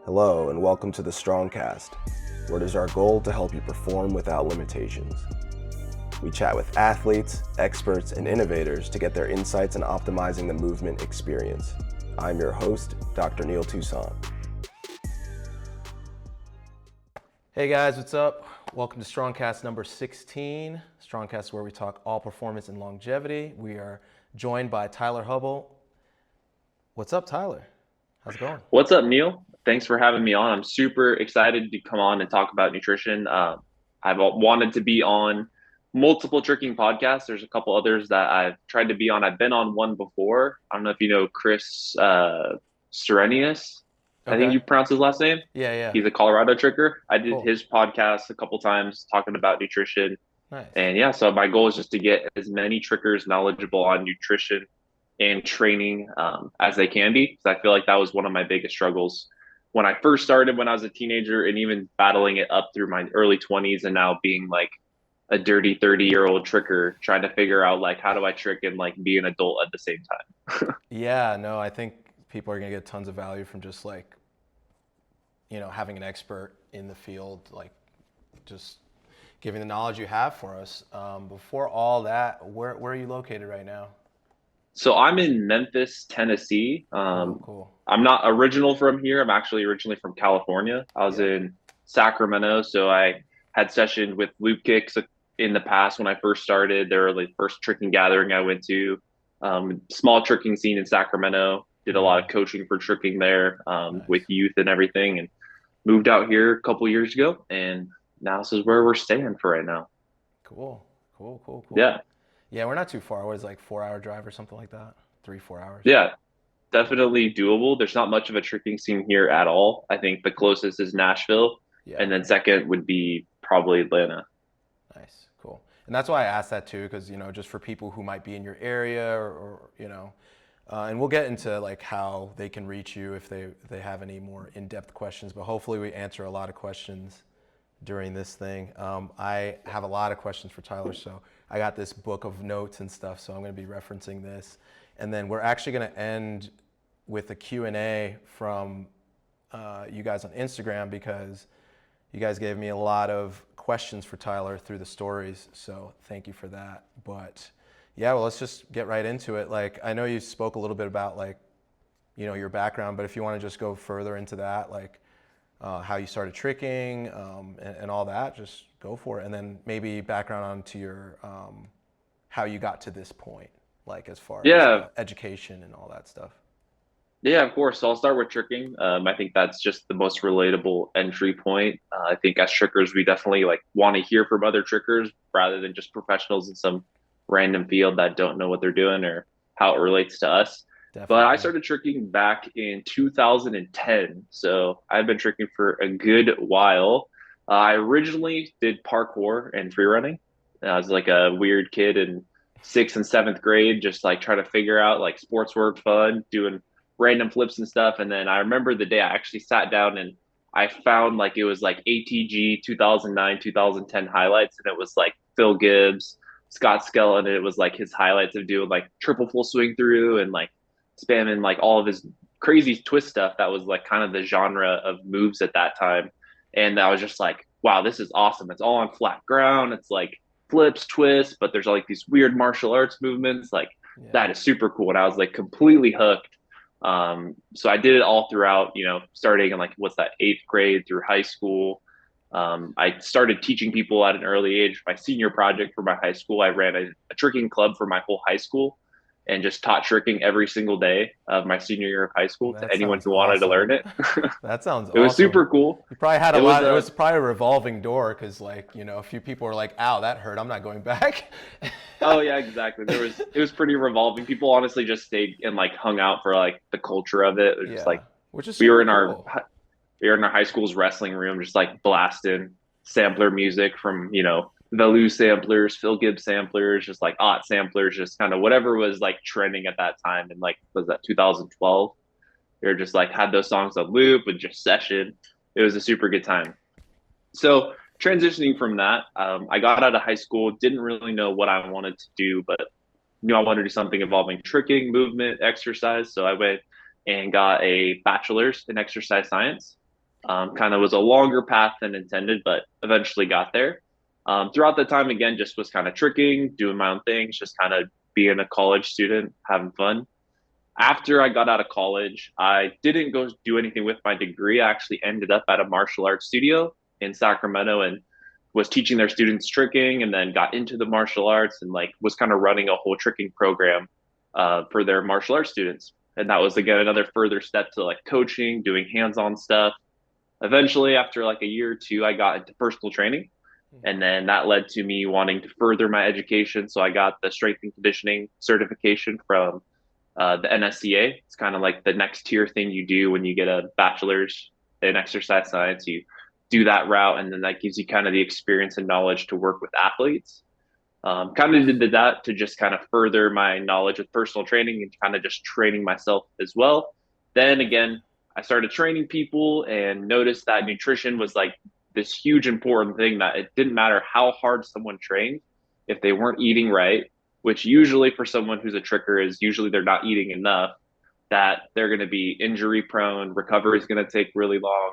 Hello and welcome to the StrongCast, where it is our goal to help you perform without limitations. We chat with athletes, experts, and innovators to get their insights in optimizing the movement experience. I'm your host, Dr. Neil Toussaint. Hey guys, what's up? Welcome to StrongCast number 16. StrongCast where we talk all performance and longevity. We are joined by Tyler Hubbell. What's up, Tyler? How's it going? What's up, Neil? Thanks for having me on. I'm super excited to come on and talk about nutrition. I've wanted to be on multiple tricking podcasts. There's a couple others that I've tried to be on. I've been on one before. I don't know if you know Chris Serenius. I think Okay. you pronounce his last name. Yeah. He's a Colorado tricker. I did Cool. his podcast a couple times talking about nutrition. Nice. And yeah, so my goal is just to get as many trickers knowledgeable on nutrition and training as they can be. Because I feel like that was one of my biggest struggles when I first started when I was a teenager, and even battling it up through my early 20s, and now being like a dirty 30-year-old tricker, trying to figure out like how do I trick and like be an adult at the same time. Yeah, no, I think people are going to get tons of value from just like, having an expert in the field, like just giving the knowledge you have for us. Before all that, where are you located right now? So I'm in Memphis, Tennessee. Oh, cool. I'm not original from here. I'm actually originally from California. I was Yeah. in Sacramento, so I had sessions with Loop Kicks in the past when I first started. They were the first tricking gathering I went to. Small tricking scene in Sacramento. Did a lot of coaching for tricking there with Nice. youth and everything, and moved out here a couple years ago. And now this is where we're staying for right now. Cool. Cool. Yeah, Yeah, we're not too far. What is it, like 4 hour drive or something like that? 3, 4 hours. yeah. Cool. Definitely doable. There's not much of a tricking scene here at all. I think the closest is Nashville, Yeah. and then second would be probably Atlanta. Nice. Cool. And that's why I asked that too, because, just for people who might be in your area and we'll get into like how they can reach you if they have any more in-depth questions, but hopefully we answer a lot of questions during this thing. I have a lot of questions for Tyler, so I got this book of notes and stuff, so I'm going to be referencing this. And then we're actually going to end with a Q&A from you guys on Instagram because you guys gave me a lot of questions for Tyler through the stories, so thank you for that. But yeah, well, let's just get right into it. Like, I know you spoke a little bit about like, your background, but if you want to just go further into that, like how you started tricking and all that, just go for it. And then maybe background onto your how you got to this point, like as far as Yeah, education and all that stuff. yeah, of course. So I'll start with tricking. I think that's just the most relatable entry point. I think as trickers, we definitely like want to hear from other trickers rather than just professionals in some random field that don't know what they're doing or how it relates to us. But I Definitely. started tricking back in 2010. So I've been tricking for a good while. I originally did parkour and free running. I was like a weird kid in sixth and seventh grade, just like trying to figure out like sports were fun, doing random flips and stuff. And then I remember the day I actually sat down and I found like it was like ATG 2009, 2010 highlights, and it was like Phil Gibbs, Scott Skellin, and it was like his highlights of doing like triple full swing through and like spamming like all of his crazy twist stuff that was like kind of the genre of moves at that time. And I was just like, wow, this is awesome. It's all on flat ground. It's like flips, twists, but there's like these weird martial arts movements. Like Yeah. that is super cool. And I was like completely hooked. So I did it all throughout, starting in like what's that, eighth grade through high school. I started teaching people at an early age. My senior project for my high school, I ran a tricking club for my whole high school and just taught tricking every single day of my senior year of high school to That anyone sounds who wanted to awesome. learn it. That sounds It was awesome. super cool. You probably had a It was lot. It a was probably a revolving door because, like, a few people were like, "Ow, that hurt. I'm not going back." Oh yeah, exactly. It was pretty revolving. People honestly just stayed and like hung out for like the culture of it. It was just Yeah, like which is we were super in our cool. we were in our high school's wrestling room, just like blasting sampler music from Velu samplers, Phil Gibbs samplers, just like ot samplers, just kind of whatever was like trending at that time. And like was that 2012? They were just like had those songs on loop and just session. It was a super good time. So transitioning from that, I got out of high school, didn't really know what I wanted to do, but knew I wanted to do something involving tricking, movement, exercise. So I went and got a bachelor's in exercise science. Kind of was a longer path than intended, but eventually got there. Throughout the time, again, just was kind of tricking, doing my own things, just kind of being a college student, having fun. After I got out of college, I didn't go do anything with my degree. I actually ended up at a martial arts studio in Sacramento and was teaching their students tricking, and then got into the martial arts and like was kind of running a whole tricking program for their martial arts students. And that was again another further step to like coaching, doing hands-on stuff. Eventually, after like a year or two, I got into personal training, and then that led to me wanting to further my education. So I got the strength and conditioning certification from the NSCA. It's kind of like the next tier thing you do when you get a bachelor's in exercise science. You do that route, and then that gives you kind of the experience and knowledge to work with athletes. Kind of did that to just kind of further my knowledge with personal training and kind of just training myself as well. Then again, I started training people and noticed that nutrition was like this huge important thing, that it didn't matter how hard someone trained if they weren't eating right, which usually for someone who's a tricker is usually they're not eating enough, that they're going to be injury prone, recovery is going to take really long,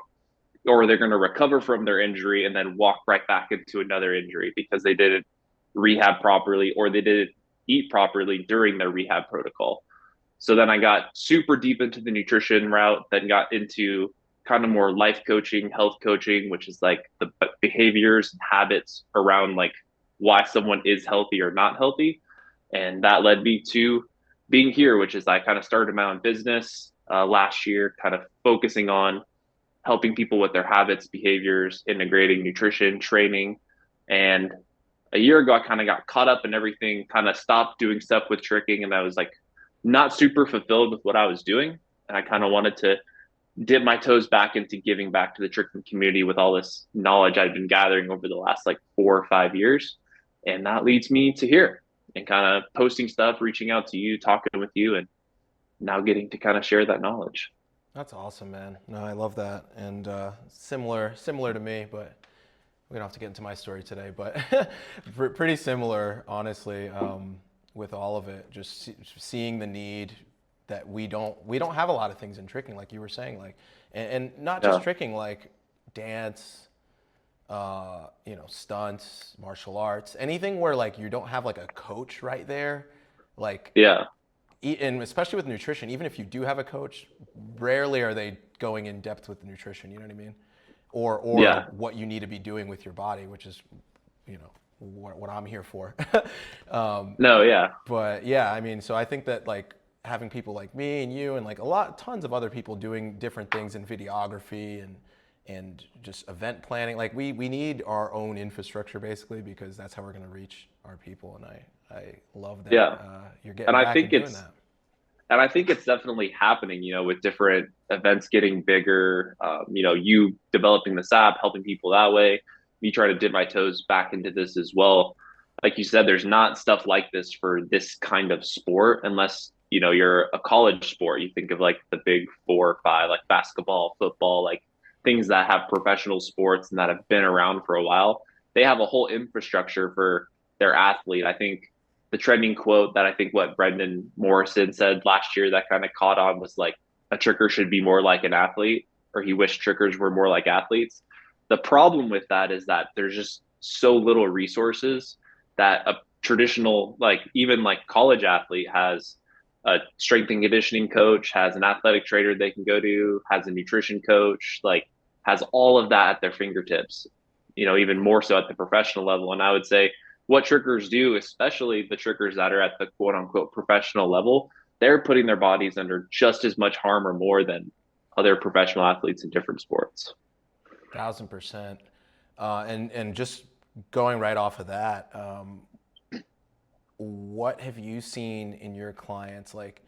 or they're going to recover from their injury and then walk right back into another injury because they didn't rehab properly or they didn't eat properly during their rehab protocol. So then I got super deep into the nutrition route, then got into kind of more life coaching, health coaching, which is like the behaviors and habits around like why someone is healthy or not healthy. And that led me to being here, which is I kind of started my own business last year, kind of focusing on helping people with their habits, behaviors, integrating nutrition, training. And a year ago, I kind of got caught up in everything, kind of stopped doing stuff with tricking. And I was like not super fulfilled with what I was doing. And I kind of wanted to dip my toes back into giving back to the tricking community with all this knowledge I've been gathering over the last like 4 or 5 years. And that leads me to here and kind of posting stuff, reaching out to you, talking with you, and now getting to kind of share that knowledge. That's awesome, man. No, I love that. And similar to me, but we don't have to get into my story today, but pretty similar, honestly, with all of it. Just seeing the need that we don't have a lot of things in tricking, like you were saying, like, and not just Yeah. tricking, like dance, stunts, martial arts, anything where like you don't have like a coach right there, like, Yeah. and especially with nutrition, even if you do have a coach, rarely are they going in depth with the nutrition. You know what I mean? Or Yeah. what you need to be doing with your body, which is, what I'm here for. um, No, yeah. but yeah, I mean, so I think that like having people like me and you and like tons of other people doing different things in videography and just event planning, like we need our own infrastructure basically because that's how we're going to reach our people. And I love that Yeah. you're And getting I back think and doing it's that. and I think it's definitely happening, with different events getting bigger, you developing this app, helping people that way, me trying to dip my toes back into this as well. Like you said, there's not stuff like this for this kind of sport unless, you're a college sport. You think of like the big 4 or 5, like basketball, football, like things that have professional sports and that have been around for a while. They have a whole infrastructure for their athlete. I think the trending quote that I think what Brendan Morrison said last year that kind of caught on was like a tricker should be more like an athlete, or he wished trickers were more like athletes. The problem with that is that there's just so little resources that a traditional, like even like college athlete has a strength and conditioning coach, has an athletic trainer they can go to, has a nutrition coach, like has all of that at their fingertips, even more so at the professional level. And I would say what trickers do, especially the trickers that are at the quote unquote professional level, they're putting their bodies under just as much harm or more than other professional athletes in different sports. 1000%. And just going right off of that, what have you seen in your clients? Like,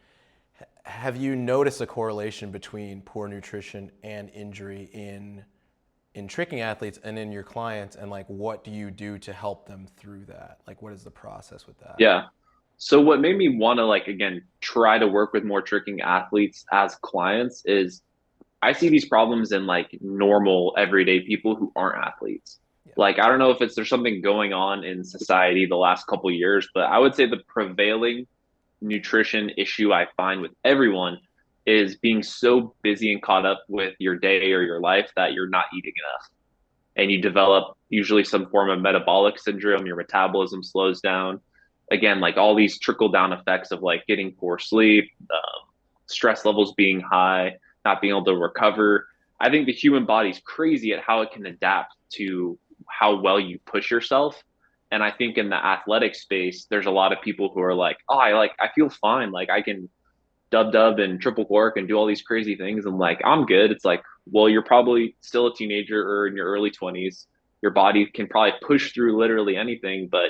have you noticed a correlation between poor nutrition and injury in tricking athletes and in your clients? And like, what do you do to help them through that? Like, what is the process with that? Yeah. So what made me want to like again try to work with more tricking athletes as clients is I see these problems in like normal everyday people who aren't athletes. Yeah. Like I don't know if there's something going on in society the last couple years, but I would say the prevailing nutrition issue I find with everyone is being so busy and caught up with your day or your life that you're not eating enough. And you develop usually some form of metabolic syndrome, your metabolism slows down. Again, like all these trickle down effects of like getting poor sleep, stress levels being high, not being able to recover. I think the human body's crazy at how it can adapt to how well you push yourself. And I think in the athletic space, there's a lot of people who are like, oh, I feel fine. Like I can dub and triple cork and do all these crazy things. And like, I'm good. It's like, well, you're probably still a teenager or in your early 20s. Your body can probably push through literally anything, but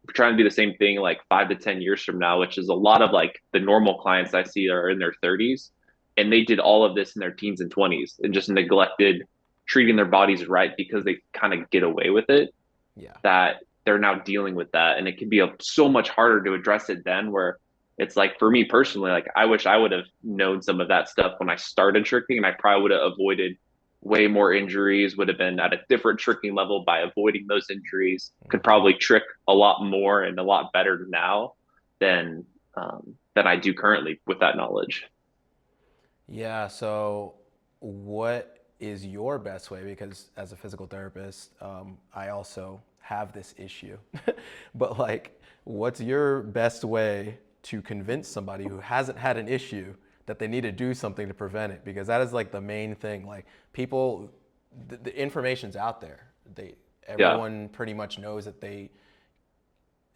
we're trying to do the same thing like 5 to 10 years from now, which is a lot of like the normal clients I see are in their 30s and they did all of this in their teens and 20s and just neglected treating their bodies right because they kind of get away with it. Yeah. That they're now dealing with that. And it can be so much harder to address it then where it's like for me personally, like I wish I would have known some of that stuff when I started tricking and I probably would have avoided way more injuries, would have been at a different tricking level by avoiding those injuries, could probably trick a lot more and a lot better now than than I do currently with that knowledge. Yeah. So, what is your best way? Because as a physical therapist, I also have this issue. But like, what's your best way to convince somebody who hasn't had an issue that they need to do something to prevent it? Because that is like the main thing. Like people, the information's out there. Yeah. Everyone pretty much knows that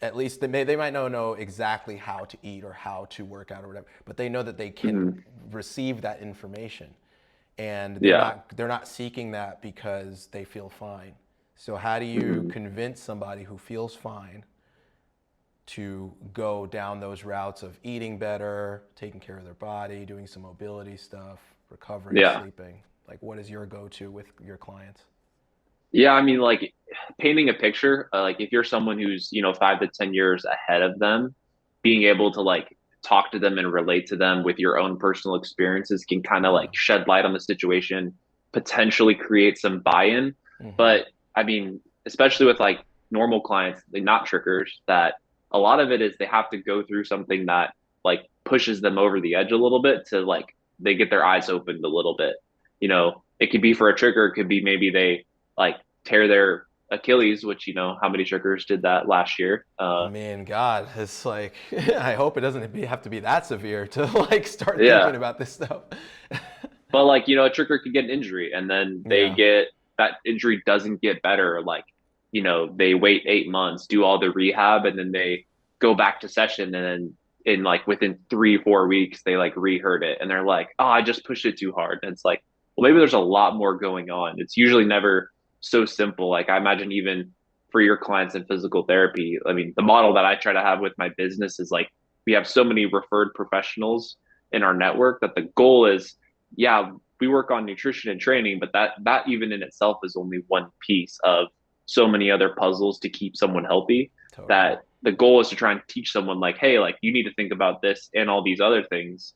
at least they might not know exactly how to eat or how to work out or whatever, but they know that they can Mhm. receive that information, and Yeah. they're not seeking that because they feel fine. So how do you Mhm. convince somebody who feels fine to go down those routes of eating better, taking care of their body, doing some mobility stuff, recovering, Yeah. sleeping? Like, what is your go-to with your clients? Yeah, I mean, like painting a picture, like if you're someone who's, 5 to 10 years ahead of them, being able to like talk to them and relate to them with your own personal experiences can kind of Yeah. like shed light on the situation, potentially create some buy-in. Mm-hmm. But I mean, especially with like normal clients, they're not trickers, that a lot of it is they have to go through something that like pushes them over the edge a little bit to like they get their eyes opened a little bit. It could be for a trigger, it could be maybe they like tear their Achilles, which how many triggers did that last year. I mean, God, it's like I hope it doesn't have to be that severe to like start Yeah, thinking about this stuff. but like a trigger could get an injury, and then they Yeah. get that injury doesn't get better. Like they wait 8 months, do all the rehab, and then they go back to session, and then in like within 3 4 weeks they like rehurt it, and they're like, oh, I just pushed it too hard, and it's like, well, maybe there's a lot more going on. It's usually never so simple. Like I imagine even for your clients in physical therapy, I mean, the model that I try to have with my business is like we have so many referred professionals in our network that the goal is, yeah, we work on nutrition and training, but that even in itself is only one piece of so many other puzzles to keep someone healthy, Totally. that the goal is to try and teach someone like, hey, like you need to think about this and all these other things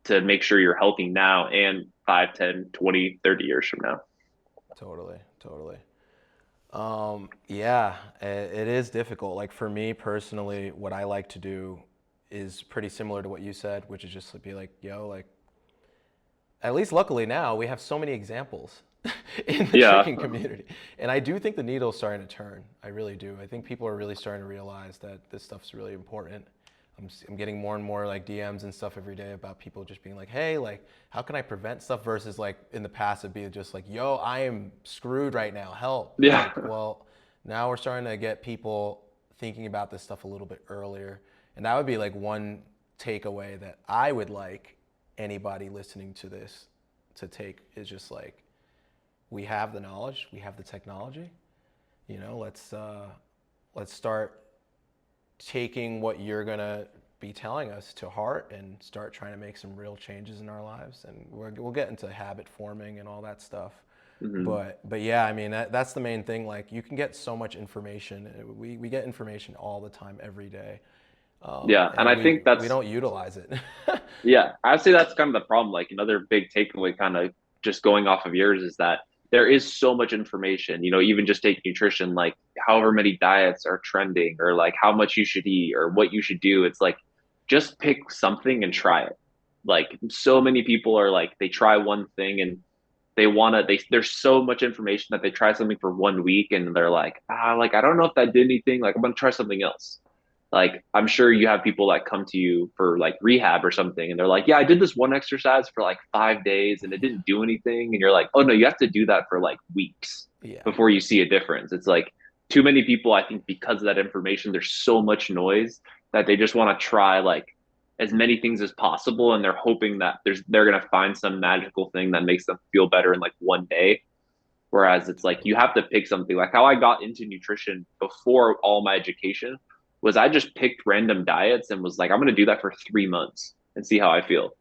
to make sure you're healthy now and 5, 10, 20, 30 years from now. Totally. Totally. Yeah, it is difficult. Like for me personally, what I like to do is pretty similar to what you said, which is just to be like, yo, like at least luckily now we have so many examples in the Yeah. tricking community. And I do think the needle's starting to turn. I really do. I think people are really starting to realize that this stuff's really important. I'm getting more and more like DMs and stuff every day about people just being like, hey, like, how can I prevent stuff versus like in the past it'd be just like, yo, I am screwed right now, help. It's Yeah. like, well, now we're starting to get people thinking about this stuff a little bit earlier. And that would be like one takeaway that I would like anybody listening to this to take is just like, we have the knowledge, we have the technology, let's start taking what you're gonna be telling us to heart and start trying to make some real changes in our lives. And we'll get into habit forming and all that stuff. Hmm. But yeah, I mean that's the main thing. Like you can get so much information. We get information all the time, every day, Yeah. And and I we think we that's, don't utilize it. yeah, I'd say that's kind of the problem. Like another big takeaway, kind of just going off of yours, is that there is so much information, even just take nutrition, like however many diets are trending or like how much you should eat or what you should do. It's like just pick something and try it. Like so many people are like they try one thing and there's so much information that they try something for 1 week and they're like I don't know if that did anything. Like I'm gonna try something else. Like I'm sure you have people that come to you for like rehab or something and they're like, yeah, I did this one exercise for like 5 days and it didn't do anything. And you're like, oh no, you have to do that for like weeks Yeah. before you see a difference. It's like too many people, I think, because of that information, there's so much noise that they just want to try like as many things as possible and they're hoping that they're gonna find some magical thing that makes them feel better in like one day. Whereas it's like you have to pick something. Like how I got into nutrition before all my education was I just picked random diets and was like, I'm going to do that for 3 months and see how I feel.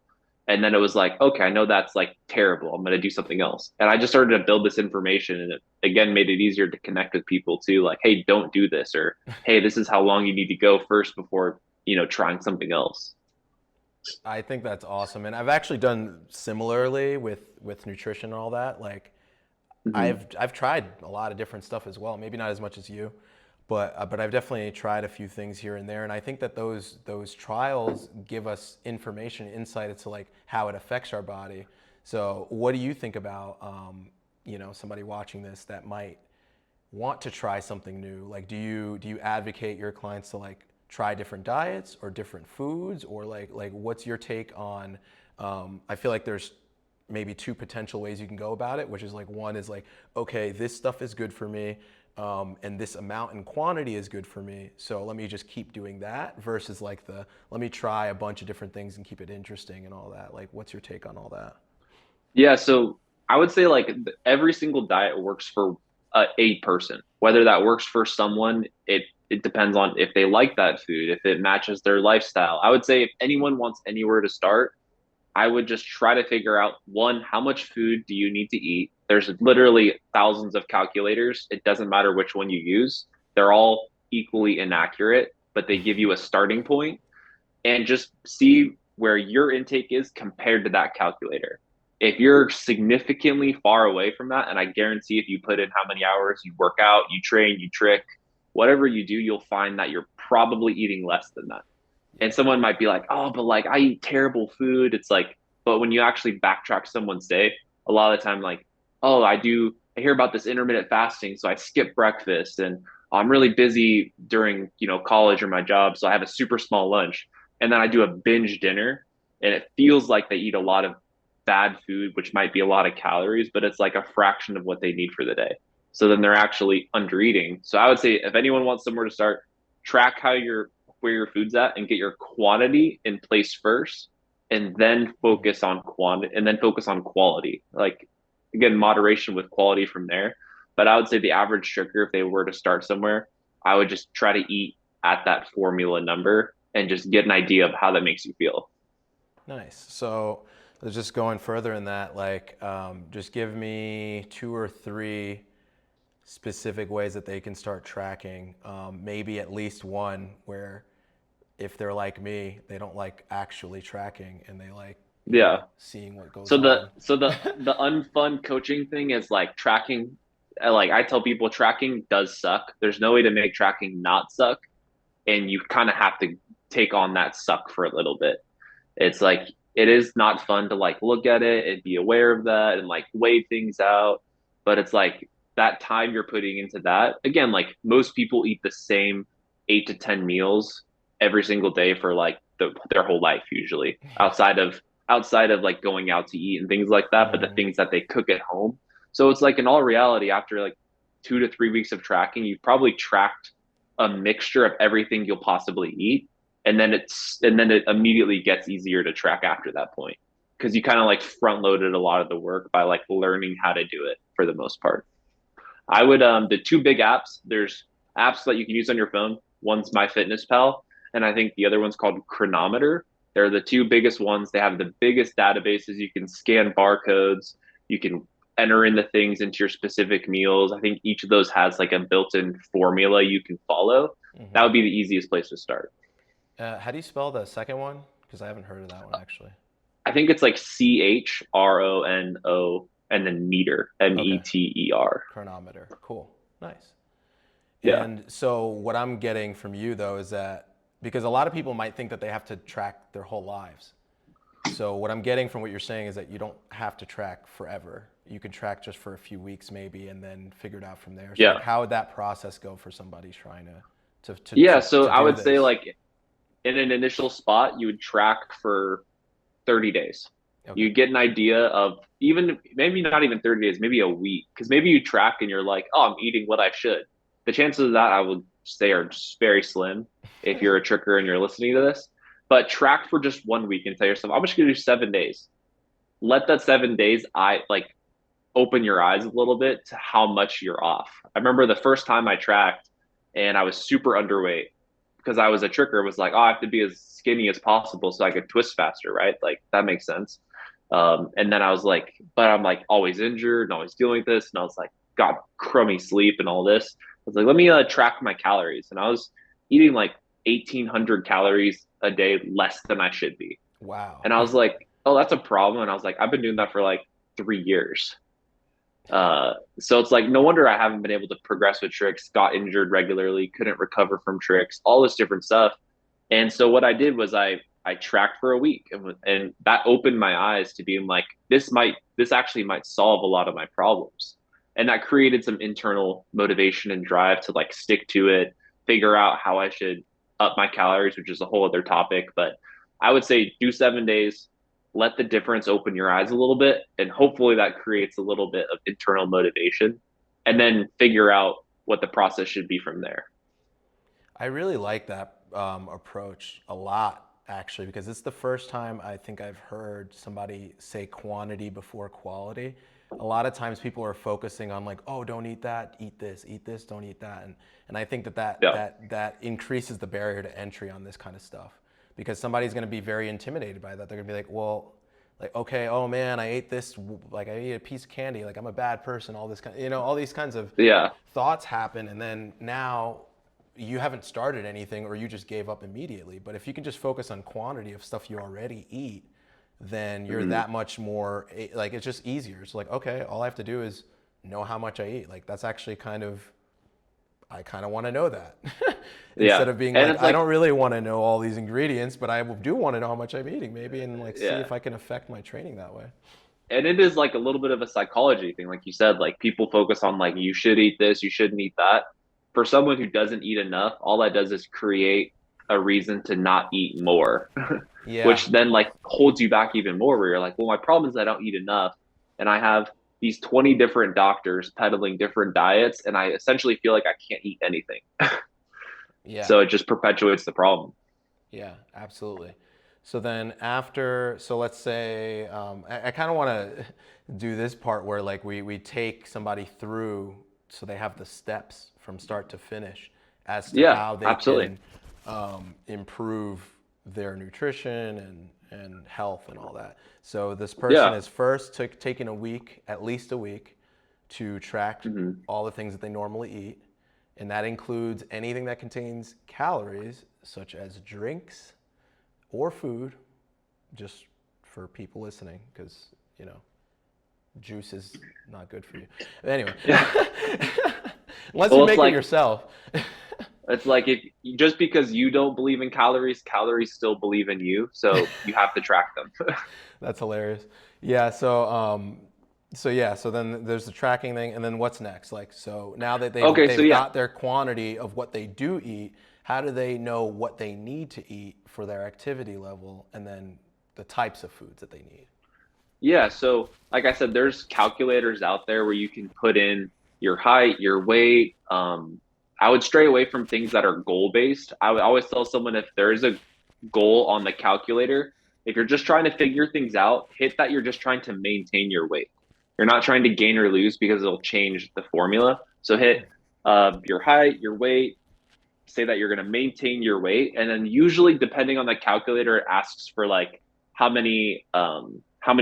And then it was like, okay, I know that's like terrible. I'm going to do something else. And I just started to build this information and it again made it easier to connect with people too. Like, hey, don't do this, or hey, this is how long you need to go first before, trying something else. I think that's awesome. And I've actually done similarly with nutrition and all that. Like Mm-hmm. I've tried a lot of different stuff as well. Maybe not as much as you, but I've definitely tried a few things here and there. And I think that those trials give us information, insight into like how it affects our body. So what do you think about somebody watching this that might want to try something new? Like do you advocate your clients to like try different diets or different foods, or like what's your take on I feel like there's maybe two potential ways you can go about it, which is like one is like, okay, this stuff is good for me, and this amount and quantity is good for me, so let me just keep doing that, versus like the let me try a bunch of different things and keep it interesting and all that. Like, what's your take on all that? Yeah, so I would say like every single diet works for a person. Whether that works for someone, it depends on if they like that food, if it matches their lifestyle. I would say if anyone wants anywhere to start, I would just try to figure out one, how much food do you need to eat? There's literally thousands of calculators. It doesn't matter which one you use. They're all equally inaccurate, but they give you a starting point and just see where your intake is compared to that calculator. If you're significantly far away from that, and I guarantee if you put in how many hours you work out, you train, you trick, whatever you do, you'll find that you're probably eating less than that. And Yeah. someone might be like, oh, but like I eat terrible food. It's like, but when you actually backtrack someone's day, a lot of the time, like, oh, I hear about this intermittent fasting. So I skip breakfast and I'm really busy during, college or my job. So I have a super small lunch and then I do a binge dinner and it feels like they eat a lot of bad food, which might be a lot of calories, but it's like a fraction of what they need for the day. So then they're actually under eating. So I would say if anyone wants somewhere to start, track where your food's at and get your quantity in place first and then focus on quantity and then focus on quality. Like again, moderation with quality from there. But I would say the average sugar, if they were to start somewhere, I would just try to eat at that formula number and just get an idea of how that makes you feel. Nice. So let's just going further in that, like, just give me two or three specific ways that they can start tracking. Maybe at least one where if they're like me, they don't like actually tracking and they like, Yeah. seeing what goes So the on. so the the unfun coaching thing is like tracking. Like I tell people, tracking does suck. There's no way to make tracking not suck, and you kind of have to take on that suck for a little bit. It's like it is not fun to like look at it and be aware of that and like weigh things out, but it's like that time you're putting into that. Again, like most people eat the same 8 to 10 meals every single day for like their whole life usually, Yeah. outside of like going out to eat and things like that, but the Mm, things that they cook at home. So it's like in all reality, after like 2 to 3 weeks of tracking, you've probably tracked a mixture of everything you'll possibly eat, and then it immediately gets easier to track after that point because you kind of like front loaded a lot of the work by like learning how to do it for the most part. I would the two big apps, there's apps that you can use on your phone. One's MyFitnessPal, and I think the other one's called Chronometer. They're the two biggest ones. They have the biggest databases. You can scan barcodes, you can enter in the things into your specific meals. I think each of those has like a built-in formula you can follow. That hmm. would be the easiest place to start. How do you spell the second one? Because I haven't heard of that one actually. I think it's like Chrono and then meter, Okay. Meter. Chronometer. Cool. Nice. Yeah. And so what I'm getting from you though is that because a lot of people might think that they have to track their whole lives. So what I'm getting from what you're saying is that you don't have to track forever. You can track just for a few weeks maybe and then figure it out from there. So like Yeah. how would that process go for somebody trying Yeah. So to I do would say this? like in an initial spot, you would track for 30 days. Okay. You get an idea of even maybe not even 30 days, maybe a week. Because maybe you track and you're like, oh, I'm eating what I should. The chances of that I would say are just very slim if you're a tricker and you're listening to this. But track for just 1 week and tell yourself, I'm just gonna do 7 days. Let that 7 days I like open your eyes a little bit to how much you're off. I remember the first time I tracked and I was super underweight because I was a tricker, was like, oh, I have to be as skinny as possible so I could twist faster, right? Like that makes sense. And then I was like, but I'm like always injured and always dealing with this. And I was like, got crummy sleep and all this. I was like, let me track my calories. And I was eating like 1,800 calories a day less than I should be. Wow. And I was like, oh, that's a problem. And I was like, I've been doing that for like 3 years. So it's like no wonder I haven't been able to progress with tricks, got injured regularly, couldn't recover from tricks, all this different stuff. And so what I did was I tracked for a week, and that opened my eyes to being like, this actually might solve a lot of my problems. And that created some internal motivation and drive to like stick to it, figure out how I should up my calories, which is a whole other topic. But I would say do 7 days, let the difference open your eyes a little bit, and hopefully that creates a little bit of internal motivation, and then figure out what the process should be from there. I really like that approach a lot, actually, because it's the first time I think I've heard somebody say quantity before quality. A lot of times people are focusing on like, oh, don't eat this, don't eat that, and I think Yeah. that increases the barrier to entry on this kind of stuff, because somebody's going to be very intimidated by that. They're going to be like, well, like, okay, oh man, I ate this, like I ate a piece of candy, like I'm a bad person, all this kind, all these kinds of Yeah. thoughts happen, and then now you haven't started anything or you just gave up immediately. But if you can just focus on quantity of stuff you already eat, then you're Mm-hmm. that much more like it's just easier. It's like, okay, all I have to do is know how much I eat. Like that's actually I kind of want to know that Yeah. instead of being And like, it's I like, don't really want to know all these ingredients, but I do want to know how much I'm eating maybe and like see yeah. if I can affect my training that way. And it is like a little bit of a psychology thing. Like you said, like people focus on like, you should eat this, you shouldn't eat that. For someone who doesn't eat enough, all that does is create a reason to not eat more, Yeah. which then like holds you back even more, where you're like, well, my problem is I don't eat enough. And I have these 20 different doctors peddling different diets, and I essentially feel like I can't eat anything. Yeah. So it just perpetuates the problem. Yeah, absolutely. So then after, so let's say, I kind of want to do this part where like we take somebody through so they have the steps from start to finish as to Yeah, how they absolutely. can improve their nutrition and health and all that. So this person Yeah. is first taking a week, at least a week, to track Hmm. all the things that they normally eat. And that includes anything that contains calories, such as drinks or food, just for people listening, because, juice is not good for you. Anyway, Yeah. unless you Well, it's make it like yourself. if just because you don't believe in calories, calories still believe in you. So you have to track them. That's hilarious. Yeah, so then there's the tracking thing, and then what's next? Like, so now that they've Okay, so they've yeah, got their quantity of what they do eat, how do they know what they need to eat for their activity level, and then the types of foods that they need? yeah. So like I said, there's calculators out there where you can put in your height, your weight. I would stray away from things that are goal based. I would always tell someone if there's a goal on the calculator, if you're just trying to figure things out, hit that you're just trying to maintain your weight. You're not trying to gain or lose because it'll change the formula. So hit your height, your weight, say that you're going to maintain your weight, and then usually depending on the calculator it asks for like how many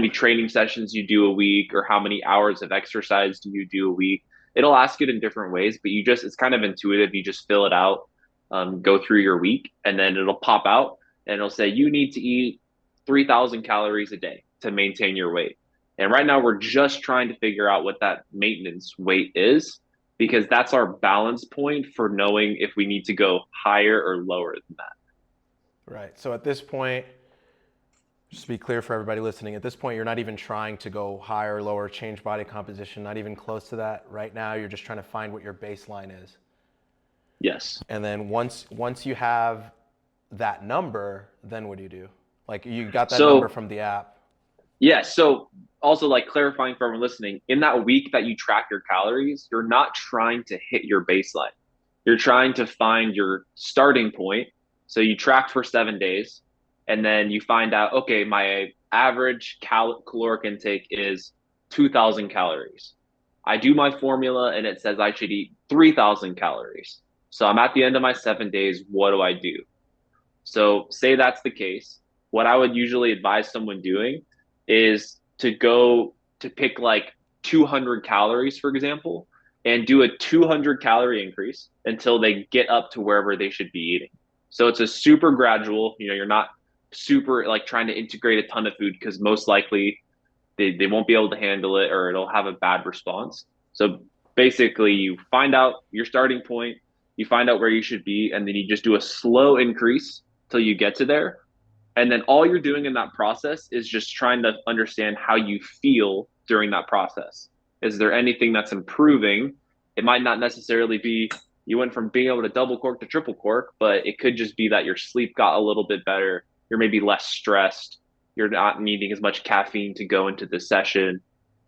training sessions you do a week or how many hours of exercise do you do a week. It'll ask it in different ways, but it's kind of intuitive. You just fill it out, go through your week, and then it'll pop out and it'll say you need to eat 3,000 calories a day to maintain your weight. And right now we're just trying to figure out what that maintenance weight is, because that's our balance point for knowing if we need to go higher or lower than that. Right. So at this point, Just to be clear for everybody listening, at this point, you're not even trying to go higher, lower, change body composition, not even close to that. Right now, you're just trying to find what your baseline is. Yes. And then once you have that number, then what do you do? Like you got that number So from the app. yeah, so also like clarifying for everyone listening, in that week that you track your calories, you're not trying to hit your baseline. You're trying to find your starting point. So you track for 7 days, and then you find out, okay, my average caloric intake is 2,000 calories. I do my formula and it says I should eat 3,000 calories. So I'm at the end of my 7 days. What do I do? So say that's the case. What I would usually advise someone doing is to go to pick like 200 calories, for example, and do a 200 calorie increase until they get up to wherever they should be eating. So it's a super gradual, you're not super like trying to integrate a ton of food because most likely they won't be able to handle it or it'll have a bad response. So basically, you find out your starting point, you find out where you should be, and then you just do a slow increase till you get to there. And then all you're doing in that process is just trying to understand how you feel during that process. Is there anything that's improving? It might not necessarily be you went from being able to double cork to triple cork, but it could just be that your sleep got a little bit better. You're maybe less stressed. You're not needing as much caffeine to go into the session.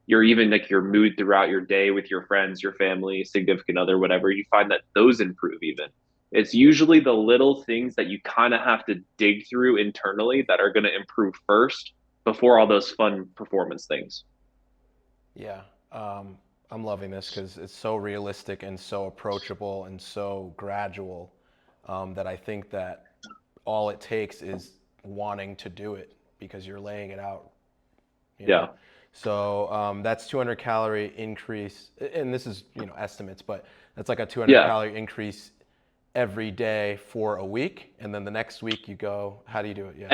You're even like your mood throughout your day with your friends, your family, significant other, whatever. You find that those improve even. It's usually the little things that you kind of have to dig through internally that are going to improve first before all those fun performance things. Yeah. I'm loving this because it's so realistic and so approachable and so gradual that I think that all it takes is wanting to do it because you're laying it out, you know. Yeah. So that's 200 calorie increase, and this is estimates, but that's like a 200 Yeah. calorie increase every day for a week, and then the next week you go. How do you do it? Yeah.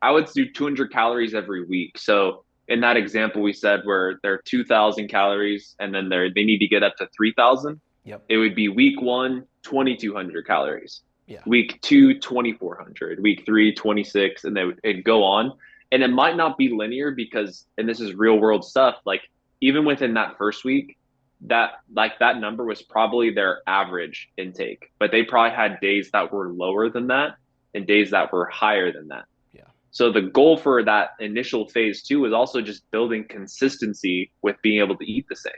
I would do 200 calories every week. So in that example we said where they're 2,000 calories and then they need to get up to 3,000, Yep. it would be week one, 2,200 calories. Yeah. Week two, 2,400. Week three, 26, and then it'd go on. And it might not be linear because, and this is real world stuff, like even within that first week, that number was probably their average intake, but they probably had days that were lower than that and days that were higher than that. Yeah. So the goal for that initial phase two is also just building consistency with being able to eat the same.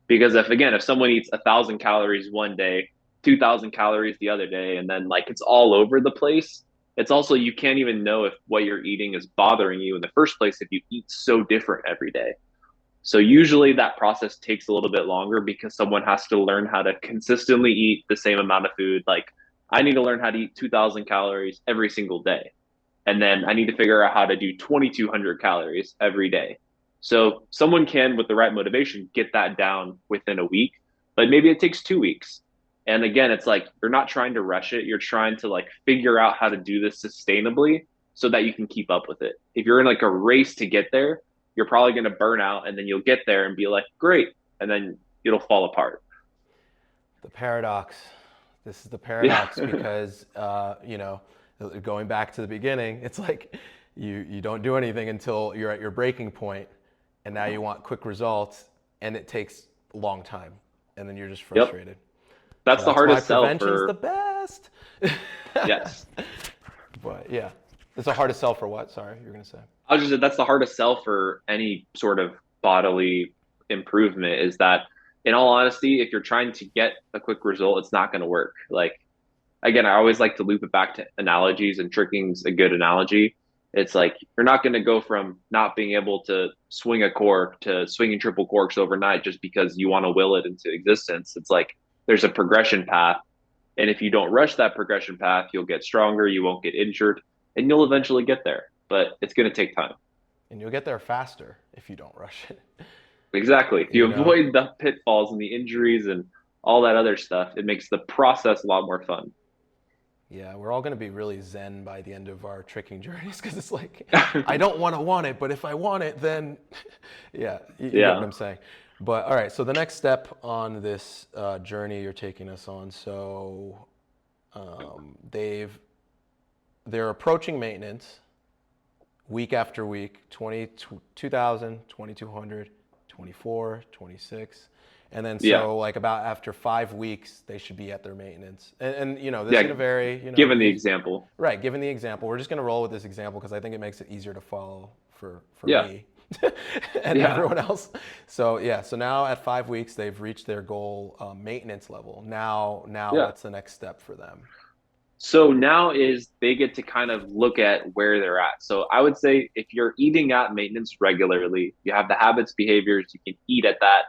Because if someone eats 1,000 calories one day, 2,000 calories the other day, and then like it's all over the place, it's also you can't even know if what you're eating is bothering you in the first place if you eat so different every day. So usually that process takes a little bit longer because someone has to learn how to consistently eat the same amount of food. Like I need to learn how to eat 2,000 calories every single day. And then I need to figure out how to do 2,200 calories every day. So someone can, with the right motivation, get that down within a week, but maybe it takes 2 weeks. And again, it's like you're not trying to rush it. You're trying to like figure out how to do this sustainably so that you can keep up with it. If you're in like a race to get there, you're probably going to burn out and then you'll get there and be like, great. And then it'll fall apart. The paradox. This is the Yeah. paradox because going back to the beginning, it's like you don't do anything until you're at your breaking point, and now you want quick results, and it takes a long time, and then you're just Yep. frustrated. So That's the that's why hardest sell prevention's the for, best. yes. But yeah, it's the hardest sell for what? Sorry, you're gonna say. I was just, that's the hardest sell for any sort of bodily improvement is that in all honesty, if you're trying to get a quick result, it's not going to work. Like, again, I always like to loop it back to analogies, and tricking's a good analogy. It's like you're not going to go from not being able to swing a cork to swinging triple corks overnight just because you want to will it into existence. It's like there's a progression path. And if you don't rush that progression path, you'll get stronger, you won't get injured, and you'll eventually get there. But it's going to take time. And you'll get there faster if you don't rush it. Exactly. If You you know? avoid the pitfalls and the injuries and all that other stuff, it makes the process a lot more fun. Yeah, we're all going to be really zen by the end of our tricking journeys because it's like, I don't want it, but if I want it, then, yeah, you get what Yeah. I'm saying. But all right, so the next step on this journey you're taking us on, so they're approaching maintenance week after week, 2000, 2200, 24, 26. And then Yeah. so like about after 5 weeks, they should be at their maintenance. And you know, this is Yeah. going to vary, you know, Given the example. right, given the example, we're just going to roll with this example because I think it makes it easier to follow for Yeah. me and Yeah. everyone else. So yeah, so now at 5 weeks, they've reached their goal maintenance level. Now Yeah. what's the next step for them? So now is they get to kind of look at where they're at. So I would say if you're eating at maintenance regularly, you have the habits, behaviors, you can eat at that